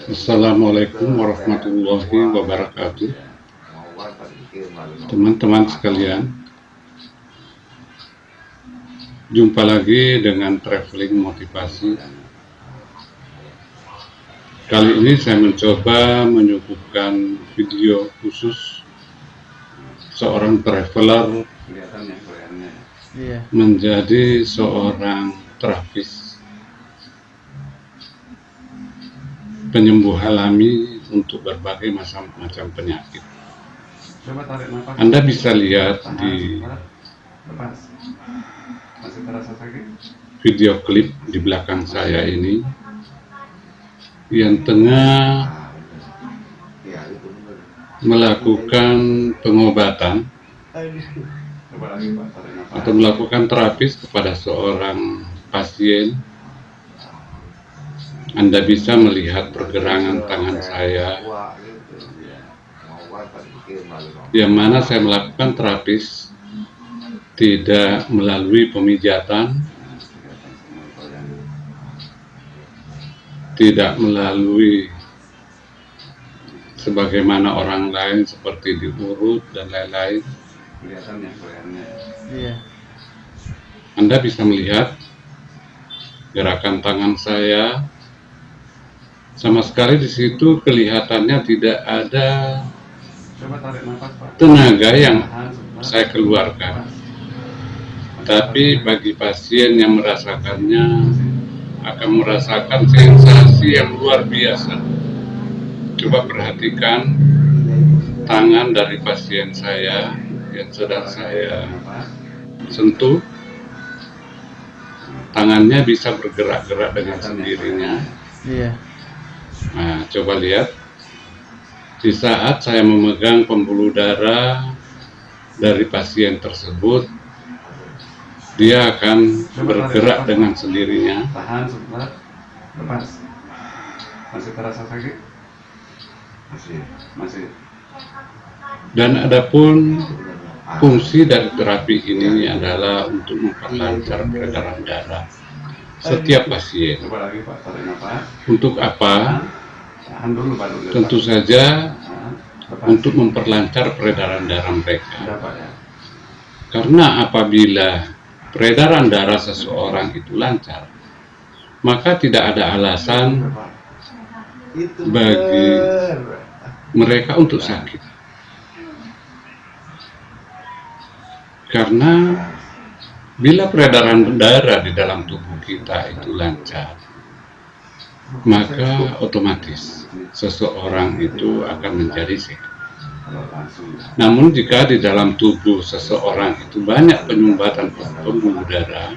Assalamualaikum warahmatullahi wabarakatuh. Teman-teman sekalian, jumpa lagi dengan traveling motivasi. Kali ini saya mencoba menyuguhkan video khusus seorang traveler menjadi seorang terapis penyembuh alami untuk berbagai macam penyakit. Anda bisa lihat di video klip di belakang saya ini yang tengah melakukan pengobatan atau melakukan terapis kepada seorang pasien. Anda bisa melihat pergerangan tangan saya yang mana saya melakukan terapis tidak melalui pemijatan, tidak melalui sebagaimana orang lain seperti diurut dan lain-lain. Anda bisa melihat gerakan tangan saya. Sama sekali di situ kelihatannya tidak ada tenaga yang saya keluarkan. Tapi bagi pasien yang merasakannya akan merasakan sensasi yang luar biasa. Coba perhatikan tangan dari pasien saya yang sedang saya sentuh. Tangannya bisa bergerak-gerak dengan sendirinya. Nah, coba lihat. Di saat saya memegang pembuluh darah dari pasien tersebut, dia akan bergerak dengan sendirinya. Tahan sebentar, lepas. Masih terasa sakit? Masih. Dan adapun fungsi dari terapi ini adalah untuk memperlancar peredaran darah setiap pasien. Coba lagi Pak, tarik nafas. Untuk apa? Tahan dulu Pak. Tentu saja untuk memperlancar peredaran darah mereka. Karena apabila peredaran darah seseorang itu lancar, maka tidak ada alasan bagi mereka untuk sakit. Karena bila peredaran darah di dalam tubuh kita itu lancar, maka otomatis seseorang itu akan menjadi sehat. Namun jika di dalam tubuh seseorang itu banyak penyumbatan pembuluh darah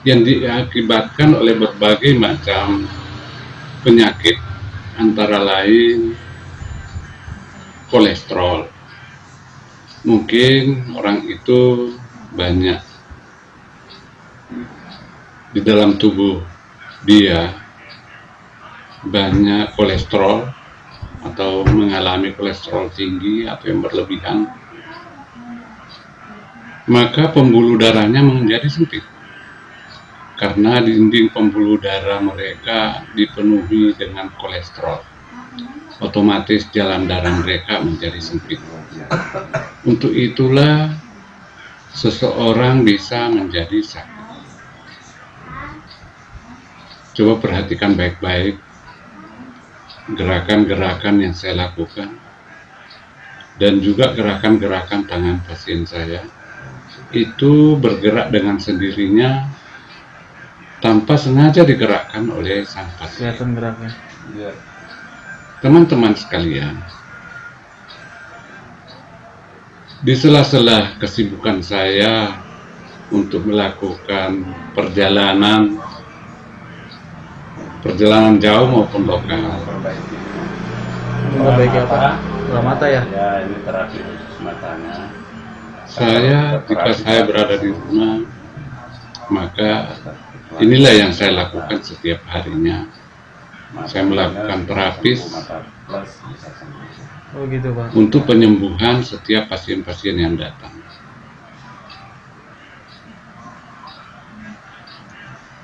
yang diakibatkan oleh berbagai macam penyakit, antara lain kolesterol. Mungkin orang itu banyak di dalam tubuh dia banyak kolesterol atau mengalami kolesterol tinggi atau yang berlebihan, maka pembuluh darahnya menjadi sempit karena dinding pembuluh darah mereka dipenuhi dengan kolesterol. Otomatis jalan darah mereka menjadi sempit. Untuk itulah seseorang bisa menjadi sakit. Coba perhatikan baik-baik gerakan-gerakan yang saya lakukan dan juga gerakan-gerakan tangan pasien saya itu bergerak dengan sendirinya tanpa sengaja digerakkan oleh sang pasien. Kelihatan geraknya. Teman-teman sekalian, di sela-sela kesibukan saya untuk melakukan perjalanan jauh maupun lokal, Memperbaiki apa? Bola mata ya? Ya, ini terapi matanya. jika saya berada di rumah, maka inilah yang saya lakukan setiap harinya. Saya melakukan terapis Oh gitu Pak. untuk penyembuhan setiap pasien-pasien yang datang.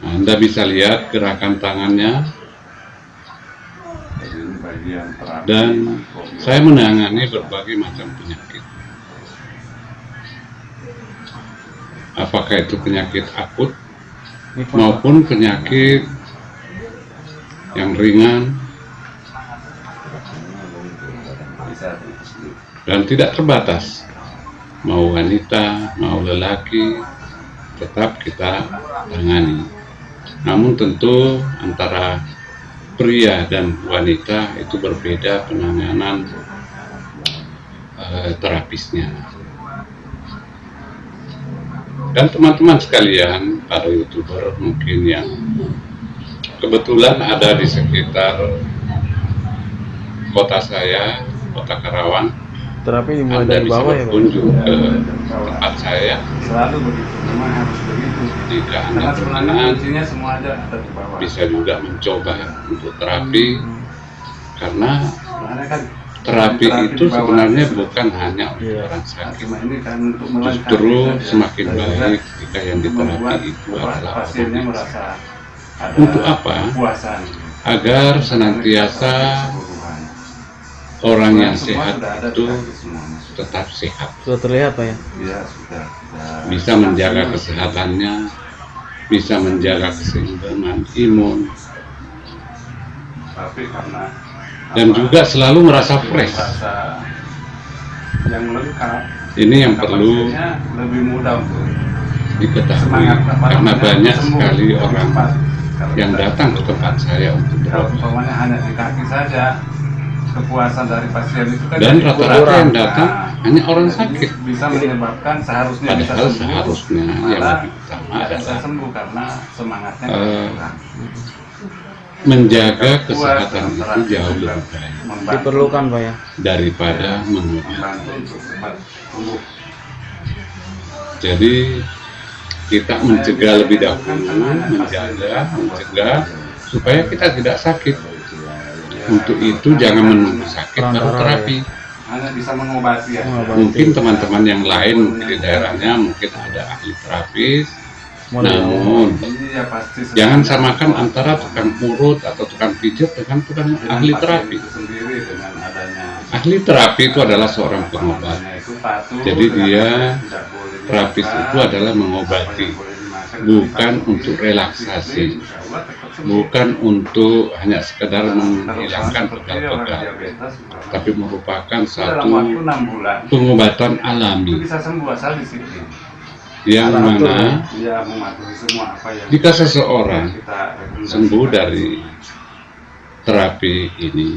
Anda bisa lihat gerakan tangannya kemudian terapi dan saya menangani berbagai macam penyakit. Apakah itu penyakit akut maupun penyakit yang ringan dan tidak terbatas, mau wanita, mau lelaki, tetap kita tangani. Namun tentu antara pria dan wanita itu berbeda penanganan terapisnya. Dan teman-teman sekalian, para YouTuber mungkin yang kebetulan ada di sekitar kota saya, Kota Karawang, Terapi dimulai Anda dari bisa bawah ya, Pak? berkunjung ke tempat saya. Selalu begitu, memang harus begitu. Jika Anda Karena sebenarnya berkenan, kuncinya semua ada di bawah. bisa juga mencoba untuk terapi, karena Karena kan terapi itu di bawah sebenarnya bukan hanya untuk Iya. orang sakit. cuma ini kan untuk melengkapi Justru saja. semakin Dan juga baik jika yang membuat diterapi itu adalah pasiennya orang yang merasa ada Untuk apa? kepuasan. agar senantiasa Keseluruhan. orang yang Semua sehat sudah ada itu di kaki semuanya. tetap sehat, Sudah terlihat Pak ya? Ya sudah. bisa menjaga kesehatannya, bisa menjaga keseimbangan imun, Tapi karena dan juga selalu merasa fresh. rasa yang lengkap, Ini yang perlu pasiennya lebih mudah untuk diketahui, semangat karena banyak sembuh sekali lebih orang cepat. Kalau yang kita datang ke tempat saya untuk kalau berobat. umpamanya hanya di kaki saja, kepuasan dari pasien itu kan Dan jadi rata-rata kurang. yang datang hanya orang jadi sakit. bisa menyebabkan seharusnya bisa Padahal sembuh, seharusnya yang malah lebih utama tidak bisa adalah sembuh karena semangatnya eh, kurang. menjaga kesehatan itu jauh lebih baik Membantu- Diperlukan Pak ya? daripada mengobati. membantu untuk cepat sembuh. Jadi kita mencegah lebih dahulu, mencegah supaya kita tidak sakit. Untuk itu jangan menunggu sakit baru Perantara, terapi. Hanya bisa mengobati ya. Mengobati. Mungkin teman-teman yang lain mungkin di daerahnya mungkin ada ahli terapis. Mulai Namun Ini ya pasti jangan samakan antara tukang urut atau tukang pijat dengan tukang dengan ahli pasien terapi. itu sendiri dengan adanya Ahli terapi itu adalah seorang pengobat. itu patuh, Jadi dengan dia tidak boleh terapis dimakan, itu adalah apa mengobati, yang boleh dimakan, bukan dipatuhi, untuk relaksasi, insya Allah tetap sembuh. bukan untuk hanya sekedar Kalau menghilangkan seperti orang pegal-pegal, diabetes, tapi merupakan dalam satu waktu 6 bulan pengobatan itu alami bisa sembuh asal disiplin. yang Teratur, mana Dia mematuhi semua apa yang jika seseorang kita rekomendasikan. sembuh dari terapi ini,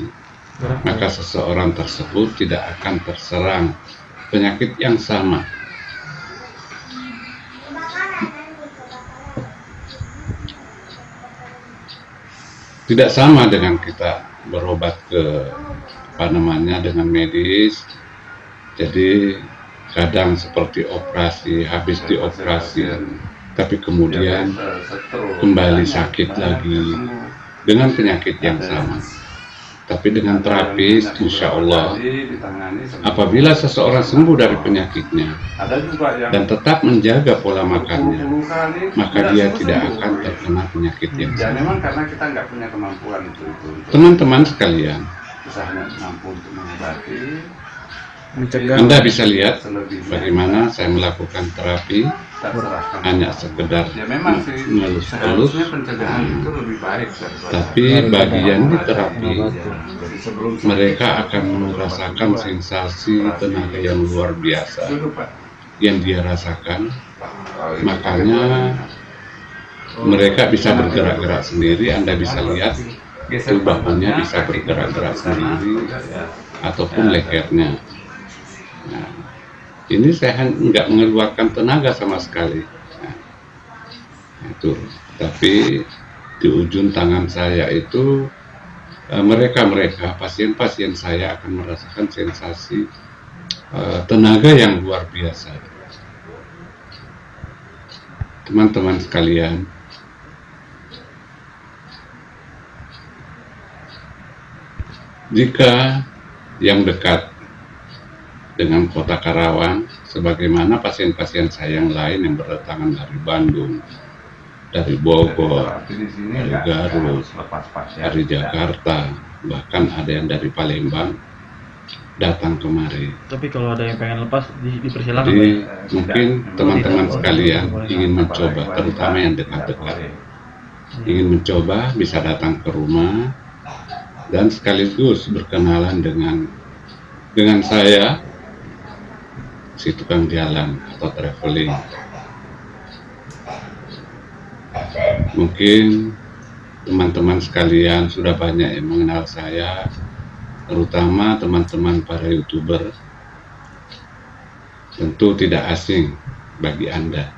Gerak, maka seseorang tersebut tidak akan terserang penyakit yang sama. Tidak sama dengan kita berobat ke dengan medis. Jadi kadang seperti operasi, habis dioperasi, tapi kemudian kembali sakit lagi dengan penyakit yang sama. Tapi dengan terapis, insya Allah, apabila seseorang sembuh dari penyakitnya dan tetap menjaga pola makannya, maka dia tidak akan terkena penyakit yang Ya sama. memang karena kita nggak punya kemampuan itu. Teman-teman sekalian, Kita hanya mampu untuk mengobati. mencegah. Anda bisa lihat Selebihnya bagaimana saya melakukan terapi kita serahkan. hanya sekedar Ya memang sih ngelus-ngelus, seharusnya pencegahan itu lebih baik daripada tapi bagi yang di terapi, Jadi sebelum mereka akan merasakan sensasi tenaga yang luar biasa dulu Pak. yang dia rasakan. Makanya mereka bisa bergerak-gerak sendiri. Anda bisa lihat itu bahunya bisa bergerak-gerak sendiri ataupun lehernya. Nah, ini saya nggak mengeluarkan tenaga sama sekali. Nah, itu. Tapi di ujung tangan saya itu mereka pasien-pasien saya akan merasakan sensasi tenaga yang luar biasa. Teman-teman sekalian, jika yang dekat dengan kota Karawang, sebagaimana pasien-pasien saya yang lain yang berdatangan dari Bandung, dari Bogor, Terapi di sini dari nggak Garut, harus lepas pasien. dari Jakarta, bahkan ada yang dari Palembang datang kemari. Tapi kalau ada yang pengen lepas dipersilakan, Pak Jadi ya. mungkin teman-teman sekalian ingin mencoba, terutama yang dekat-dekat, ingin mencoba bisa datang ke rumah dan sekaligus berkenalan dengan saya, si tukang jalan atau traveling. Mungkin teman-teman sekalian sudah banyak yang mengenal saya, terutama teman-teman para YouTuber. Tentu tidak asing bagi Anda.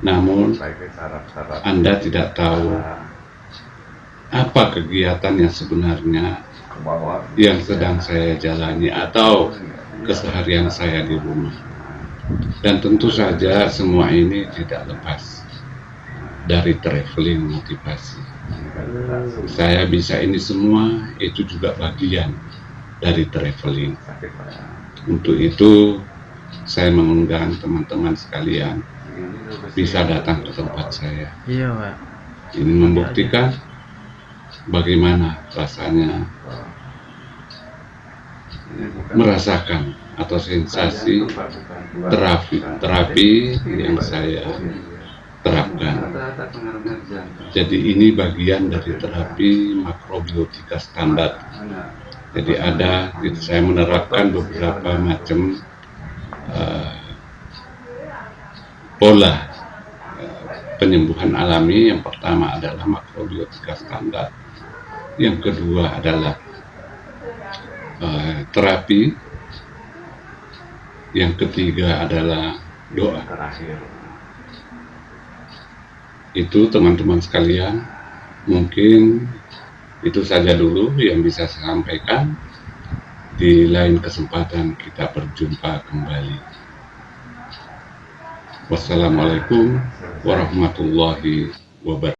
Namun Anda tidak tahu apa kegiatan yang sebenarnya yang sedang saya jalani atau keseharian saya di rumah. Dan tentu saja semua ini tidak lepas dari traveling motivasi. Saya bisa ini semua, itu juga bagian dari traveling. Untuk itu saya mengundang teman-teman sekalian bisa datang ke tempat saya. Iya, Pak. Ini membuktikan bagaimana rasanya merasakan atau sensasi terapi yang saya terapkan. Jadi ini bagian dari terapi makrobiotika standar. Jadi saya menerapkan beberapa macam pola penyembuhan alami. Yang pertama adalah makrobiotika standar, yang kedua adalah terapi, yang ketiga adalah doa. Itu teman-teman sekalian, mungkin itu saja dulu yang bisa saya sampaikan. Di lain kesempatan kita berjumpa kembali. Wassalamualaikum warahmatullahi wabarakatuh.